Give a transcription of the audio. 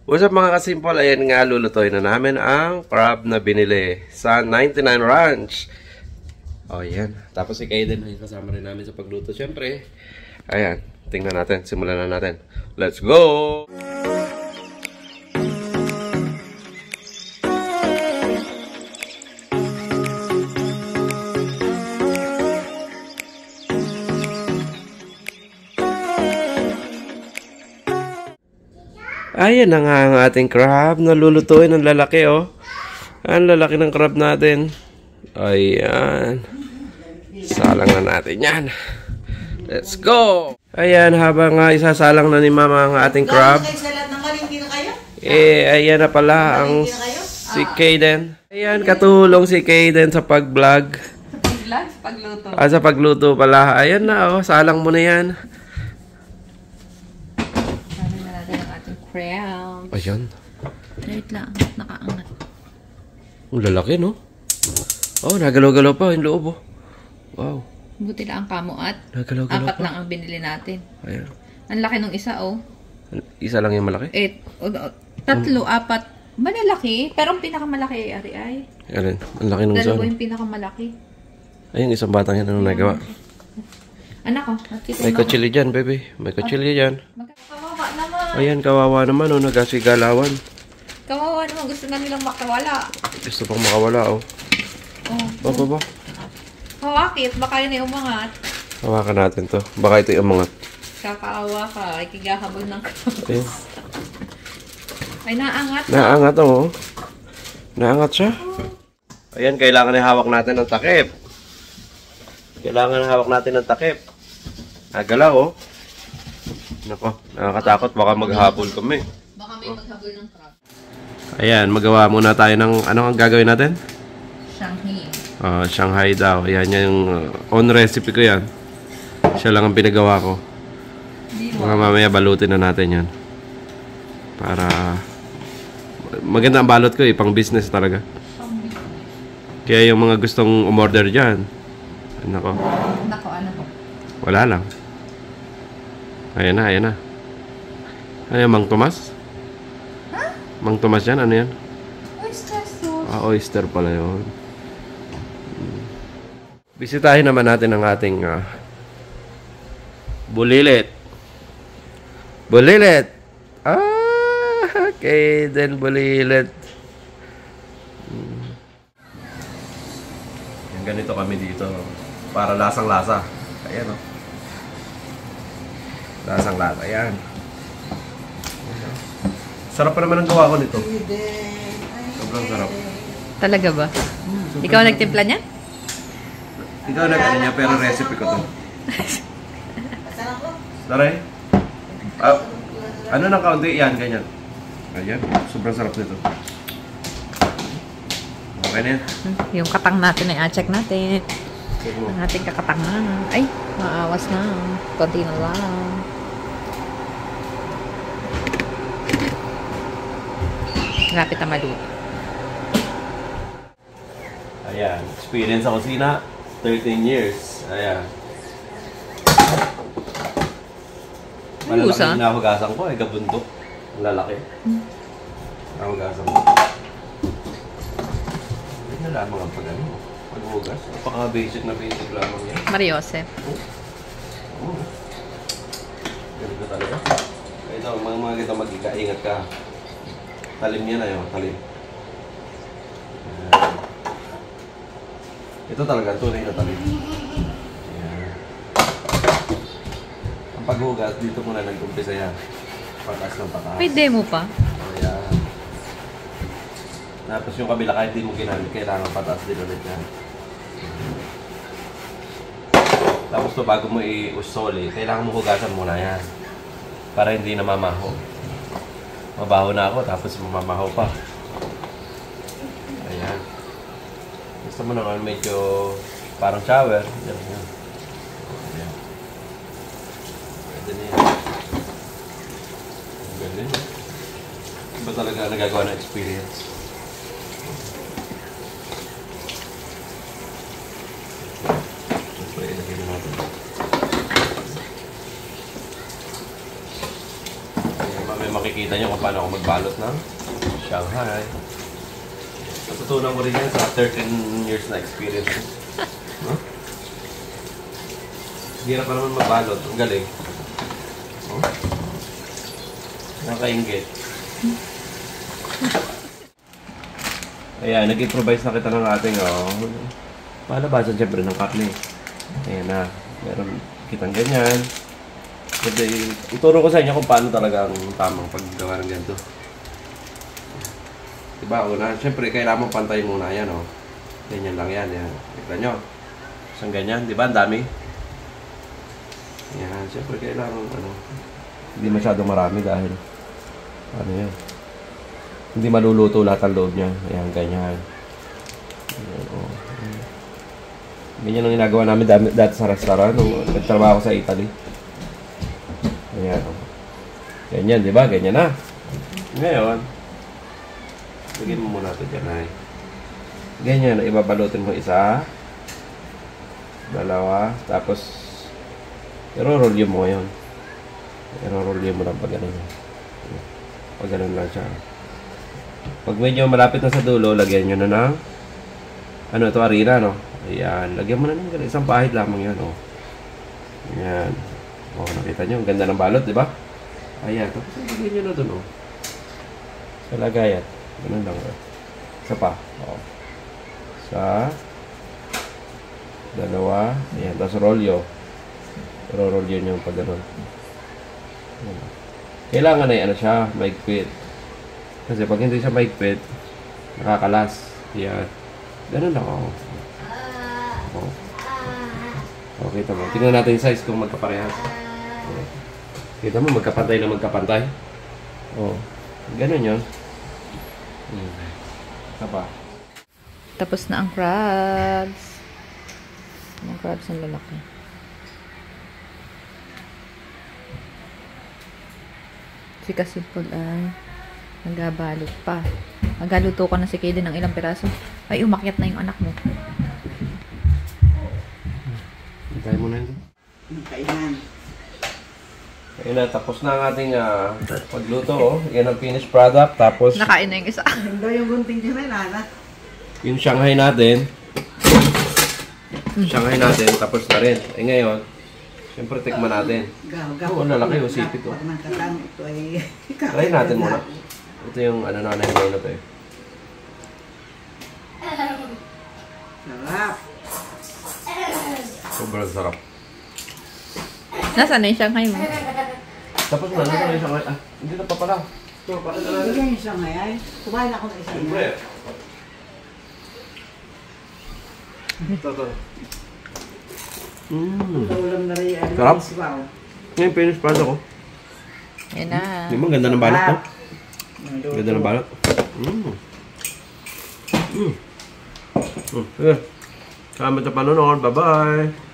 What's up mga kasimple? Ayan nga, lulutuin na namin ang crab na binili sa 99 Ranch. O, ayan. Tapos si Kaden ay kasama rin namin sa pagluto. Siyempre, ayan. Tingnan natin. Simulan na natin. Let's go! Ayan na nga ang ating crab na lulutuin. Ang lalaki, oh. Ang lalaki ng crab natin. Ayan. Salang na natin yan. Let's go! Ayan, habang isasalang na ni Mama ang ating crab. Ayan na pala ang si Kaden. Ayan, katulong si Kaden sa pag-vlog. Sa pagluto. Sa pagluto pala. Ayan na, oh. Salang mo na yan. Crab. Ayan. Wait lang. Nakaangat. Ang lalaki, no? Oh, nagalaw-galaw pa yung loob, oh. Wow. Buti lang ang kamo at Nagalaw-galaw apat pa. lang ang binili natin. Ayan. Ang laki nung isa, oh. Isa lang yung malaki? Tatlo, apat. Malalaki. Pero ang pinakamalaki ay. Ayan. Ang laki nung isa. Dalawa yung pinakamalaki. Ayun, isang batang yan. Anong nagawa? Anak ko. May kutsili dyan, baby. May kutsili dyan. Kawawa naman. Ayan, kawawa naman, oh. Nagasigalawan. Kawawa naman. Gusto na nilang makawala. Gusto pang makawala, oh. Oh. Ba. Hawakit. Baka yun ay umangat. Hawakan natin to. Baka ito yung umangat. Kakaawa ka. Ikigahabol ng crabs. Ayan. Ay, naangat. Naangat, oh. Naangat siya. Ayan, kailangan ihawak natin ng takip. Kailangan hawak natin ng takip. Nagalaw, oh. Nako, nakakatakot. Baka maghabol kami. Baka may maghabol ng crab. Ayan, magawa muna tayo ng... Ano ang gagawin natin? Shanghai. Shanghai daw. Ayan, yung own recipe ko yan. Siya lang ang pinagawa ko. Mga mamaya balutin na natin yan. Para... Maganda ang balot ko, pang business talaga. Kaya yung mga gustong umorder dyan, Nako, ano po? wala lang. Ayan na. Ano yan, Mang Tomas? Ha? Mang Tomas yan, ano yan? Oyster sauce. Oyster pala yun. Bisitahin naman natin ang ating bulilit. Bulilit! Kaden bulilit. Ganito kami dito. Para lasang-lasa. Ayan, oh. Lasang-lasa. Ayan. Sarap pa naman ang gawa ko nito. Sobrang sarap. Talaga ba? Ikaw nagtimpla niya? Ikaw nag-ano niya, pero recipe ko to. Taray? Ano ng kaunti? Yan, ganyan. Ayan. Sobrang sarap nito. Okay na yan. Yung katang natin ay check natin. Ang ating kakatangan. Ay, maawas na. Konti na lang. Lapit na maluto. Ayan. Experience sa kusina, 13 years. Ayan. Malalaki yung nahugasan ko. Ay, gabundok. Ang lalaki. Nahugasan ko. Hindi na lamang ang pag-ano. Pag-hugas. Napaka-basic na basic lamang yan. Mariose. Oo. Ganito talaga. Ito, mga kita mag-ingat ka. Talim yan ayo, talim. Ayan. Ito talaga, tunay na talim. Ayan. Ang paghugas, dito muna nag-umpisa yan. Pataas ng pataas. May demo pa. Ayan. Tapos yung kabila, kahit di mo ginamit, kailangan pataas din ulit yan. Tapos to, bago mo i-usoli, kailangan mo hugasan muna yan. Para hindi na mamaho. Mabaho na ako, tapos mamamaho pa. Ayan. Gusto mo naman medyo parang shower. Yan. Ayan. Pwede na yan. Galing. Iba talaga nagagawa ng experience. So, ilagay na natin. Ayan, mamaya Makikita nyo kung paano ako magbalot ng Shanghai. Natutunan ko rin yan sa 13 years na experience. Huh? Hirap pa naman magbalot. Ang galing. Oh. Nakakaingit. Ayan, nag-improvise na kita ng ating palabasan siyempre ng karne. Ayan na. Meron kitang ganyan. Kasi ituro ko sa inyo kung paano talaga ang tamang paggawa ng ganito. Diba, una, siyempre kailangan mo pantay muna yan, oh. Ganyan lang yan, yan. Kita nyo. Isang ganyan, diba, ang dami. Yan, siyempre kailangan, hindi masyadong marami dahil, yan. Hindi maluluto lahat ang loob niya. Ayan, ganyan. Ayan, oh. Ganyan ang ginagawa namin dati sa restaurant nung nagtrabaho sa Italy. Ayan. Ganyan, di ba? Ganyan na. Ngayon, lagyan mo muna ito dyan, ay. Ganyan, ibabalutin mo isa, dalawa, tapos i-roll mo ngayon. I-roll mo lang pag ganun. Pag ganun lang siya. Pag medyo malapit na sa dulo, lagyan nyo na ng ito, harina, no? Ayan, lagyan mo na ng isang pahid lamang yan, oh. Ayan. Oh, nakita nyo, ang ganda ng balot, di ba? Ayan, tapos lagyan nyo na dun, oh. Sa lagayan. Ganun lang, oh. Isa pa, oh. Isa. Dalawa. Ayan, tapos rolyo. Rolyo nyo pag ganun. Kailangan ay siya, maigpit. Kasi pag hindi siya maigpit, nakakalas. Ayan. Ganun lang, oh. Oh. Oh, kita mo. Tingnan natin yung size kung magkaparehas. Oh. Kita mo, magkapantay na magkapantay. Oh. Ganun yun. Apa? Tapos na ang crabs. Ang crabs ang lalaki. Si Kasimple ay nagabalot pa. Magaluto ka na si Kaden ng ilang piraso. Ay, umakyat na yung anak mo. Hintay mo na yun. Kainan. Ayun na, tapos na ang ating pagluto. Oh. Yan ang finished product. Tapos, Nakain na yung isa. Hindi yung gunting siya na nana. yung Shanghai natin. Shanghai natin, tapos na rin. Eh ngayon, siyempre tikman natin. Oo, lalaki yung sipit. Oh. Pag nagkatang ito ay... Try natin muna. Ito yung na hinay na ito eh. Sarap. Sobrang sarap. Nasaan na yung Shanghai mo? Tapos na, nasa yung Shanghai. Hindi na pa pala. Ito, pakita na natin. Bigyan yung siya ngayon. Kumain ako ng isa Siyempre. niya. Ito. Ulam na rin yan. Sarap. Wow. Ngayon, finished product ko. Yan na. Di ba, ganda ng balot to? Ganda ng balot. Sige. Salamat sa panonood. Bye-bye.